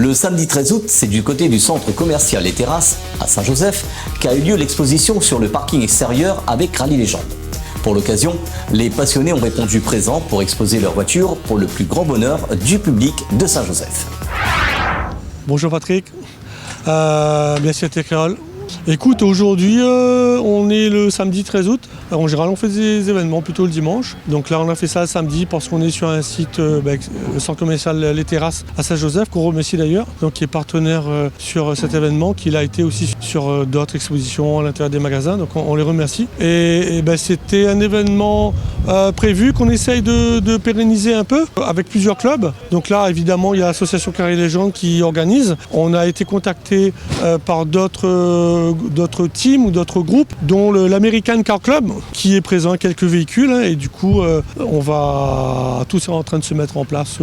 Le samedi 13 août, c'est du côté du centre commercial Les Terrasses, à Saint-Joseph, qu'a eu lieu l'exposition sur le parking extérieur avec Rallye Légende. Pour l'occasion, les passionnés ont répondu présents pour exposer leurs voitures pour le plus grand bonheur du public de Saint-Joseph. Bonjour Patrick, bien sûr Técréole. Écoute, aujourd'hui on est le samedi 13 août. En général on fait des événements plutôt le dimanche. Donc là on a fait ça le samedi parce qu'on est sur un site, le centre commercial Les Terrasses à Saint-Joseph, qu'on remercie d'ailleurs, donc qui est partenaire sur cet événement, qui a été aussi sur d'autres expositions à l'intérieur des magasins, donc on les remercie. Et c'était un événement prévu qu'on essaye de pérenniser un peu avec plusieurs clubs. Donc là évidemment il y a l'association Rallye Légende qui organise. On a été contacté par d'autres teams ou d'autres groupes, dont l'American Car Club, qui est présent avec quelques véhicules, et du coup tout est en train de se mettre en place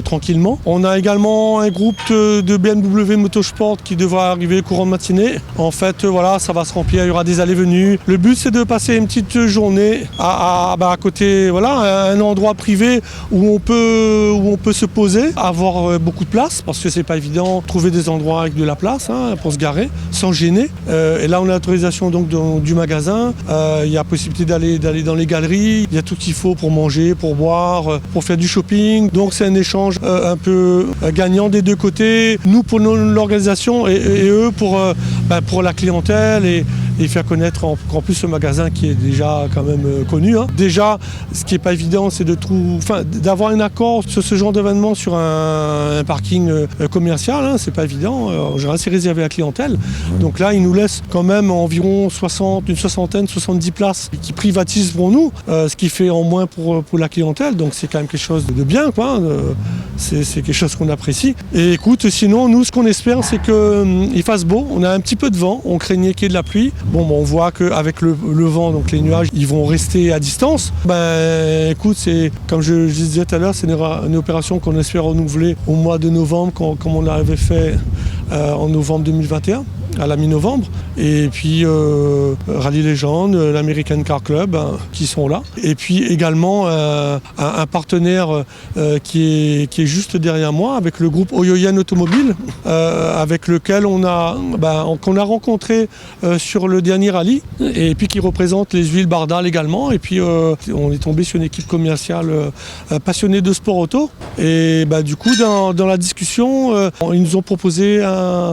tranquillement. On a également un groupe de BMW Motorsport qui devra arriver courant de matinée. En fait voilà, ça va se remplir, il y aura des allées-venues. Le but c'est de passer une petite journée à côté, voilà, un endroit privé où on peut se poser, avoir beaucoup de place, parce que c'est pas évident de trouver des endroits avec de la place pour se garer sans gêner. Et là on a l'autorisation donc du magasin. Il y a possibilité d'aller dans les galeries. Il y a tout ce qu'il faut pour manger, pour boire, pour faire du shopping. Donc c'est un échange un peu gagnant des deux côtés. Nous pour l'organisation et eux pour la clientèle et faire connaître en plus ce magasin qui est déjà quand même connu. Déjà, ce qui n'est pas évident, c'est d'avoir un accord sur ce genre d'événement sur un parking commercial. C'est pas évident. En général, c'est réservé à la clientèle. Donc là, ils nous laissent quand même environ 70 places qui privatisent pour nous, ce qui fait en moins pour la clientèle. Donc c'est quand même quelque chose de bien, quoi. C'est quelque chose qu'on apprécie. Et écoute, sinon, nous, ce qu'on espère, c'est qu'il fasse beau. On a un petit peu de vent. On craignait qu'il y ait de la pluie. On voit qu'avec le vent, donc les nuages, ils vont rester à distance. Écoute, c'est comme je disais tout à l'heure, c'est une opération qu'on espère renouveler au mois de novembre, comme on l'avait fait en novembre 2021. À la mi-novembre, et puis Rallye Légende, l'American Car Club qui sont là, et puis également un partenaire qui est juste derrière moi avec le groupe Oyoyan Automobile, avec lequel qu'on a rencontré sur le dernier rallye, et puis qui représente les huiles Bardal également, et puis on est tombé sur une équipe commerciale passionnée de sport auto, et du coup dans la discussion ils nous ont proposé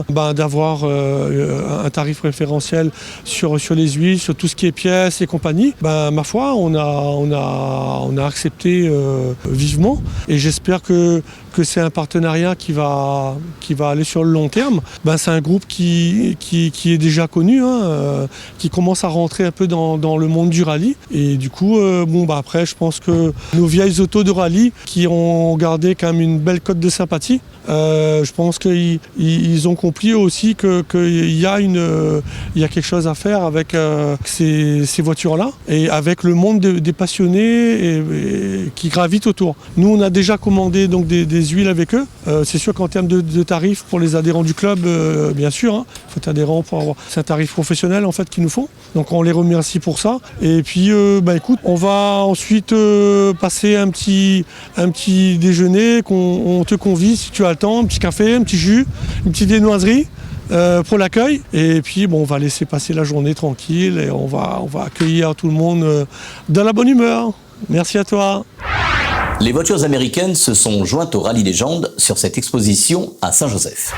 d'avoir un tarif préférentiel sur les huiles, sur tout ce qui est pièces et compagnie. Ma foi, on a accepté vivement, et j'espère que c'est un partenariat qui va aller sur le long terme. C'est un groupe qui est déjà connu, qui commence à rentrer un peu dans le monde du rallye, et du coup après je pense que nos vieilles autos de rallye qui ont gardé quand même une belle cote de sympathie, je pense qu'ils ont compris aussi qu'il y a quelque chose à faire avec ces voitures-là, et avec le monde des passionnés qui gravitent autour. Nous, on a déjà commandé donc des huiles avec eux. C'est sûr qu'en termes de tarifs pour les adhérents du club, bien sûr, il faut être adhérent pour avoir. C'est un tarif professionnel en fait qu'ils nous font. Donc on les remercie pour ça. Et puis, écoute, on va ensuite passer un petit déjeuner on te convie si tu as le temps, un petit café, un petit jus, une petite viennoiserie. Pour l'accueil, et puis on va laisser passer la journée tranquille, et on va accueillir tout le monde dans la bonne humeur. Merci à toi. Les voitures américaines se sont jointes au Rallye Légende sur cette exposition à Saint-Joseph.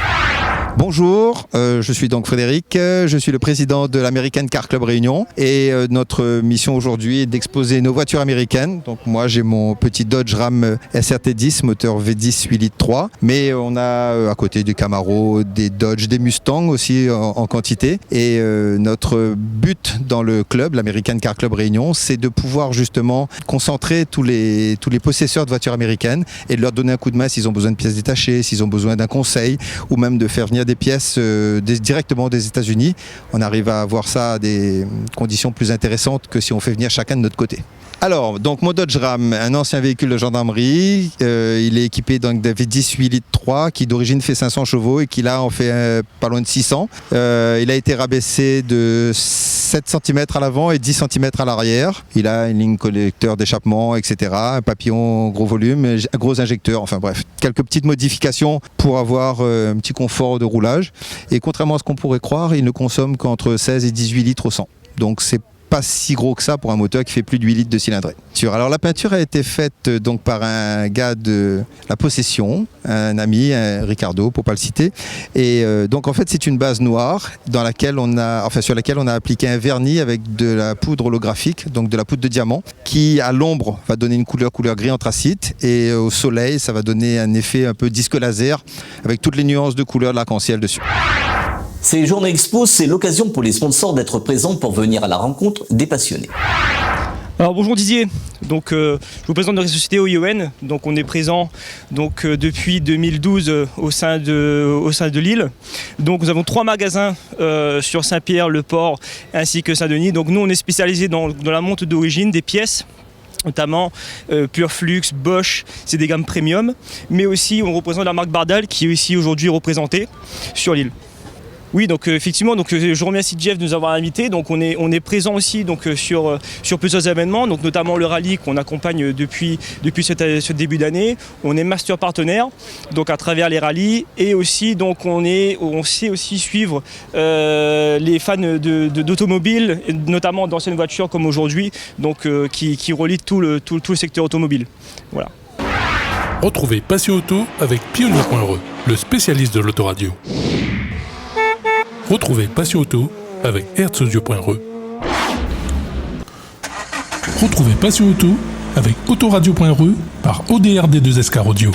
Bonjour, je suis donc Frédéric, je suis le président de l'American Car Club Réunion, et notre mission aujourd'hui est d'exposer nos voitures américaines. Donc moi j'ai mon petit Dodge Ram SRT10 moteur V10 8 litres 3, mais on a à côté du Camaro, des Dodge, des Mustang aussi en quantité, et notre but dans le club, l'American Car Club Réunion, c'est de pouvoir justement concentrer tous les possesseurs de voitures américaines et de leur donner un coup de main s'ils ont besoin de pièces détachées, s'ils ont besoin d'un conseil, ou même de faire venir des pièces directement des États-Unis. On arrive à avoir ça à des conditions plus intéressantes que si on fait venir chacun de notre côté. Alors, donc mon Dodge Ram, un ancien véhicule de gendarmerie, il est équipé d'un V10 8 litres 3 qui d'origine fait 500 chevaux et qui là en fait pas loin de 600. Il a été rabaissé de 7 cm à l'avant et 10 cm à l'arrière. Il a une ligne collecteur d'échappement, etc. Un papillon gros volume, un gros injecteur, enfin bref. Quelques petites modifications pour avoir un petit confort de roulage. Et contrairement à ce qu'on pourrait croire, il ne consomme qu'entre 16 et 18 litres au 100. Donc c'est pas si gros que ça pour un moteur qui fait plus de 8 litres de cylindrée. Alors la peinture a été faite donc par un gars de la Possession, un ami, Ricardo pour pas le citer. Et donc en fait c'est une base noire sur laquelle on a appliqué un vernis avec de la poudre holographique, donc de la poudre de diamant, qui à l'ombre va donner une couleur gris anthracite et au soleil ça va donner un effet un peu disque laser avec toutes les nuances de couleurs de l'arc-en-ciel dessus. Ces journées expo, c'est l'occasion pour les sponsors d'être présents pour venir à la rencontre des passionnés. Alors bonjour Didier, donc je vous présente notre société OION. Donc on est présent depuis 2012 au sein de Lille. Donc nous avons 3 magasins sur Saint-Pierre, Le Port ainsi que Saint-Denis. Donc nous on est spécialisé dans la monte d'origine des pièces, notamment Purflux, Bosch, c'est des gammes premium, mais aussi on représente la marque Bardal qui est aussi aujourd'hui représentée sur Lille. Oui, donc effectivement, je remercie Jeff de nous avoir invités. Donc on est présent aussi sur plusieurs événements, donc notamment le rallye qu'on accompagne depuis ce début d'année. On est master partenaire, donc à travers les rallyes, et aussi donc on sait aussi suivre les fans d'automobiles, notamment d'anciennes voitures comme aujourd'hui, donc qui relient tout le secteur automobile. Voilà. Retrouvez Passion Auto avec Pionnier.re, le spécialiste de l'autoradio. Retrouvez Passion Auto avec Herzaudio.re. Retrouvez Passion Auto avec Autoradio.re par ODRD2SK Audio.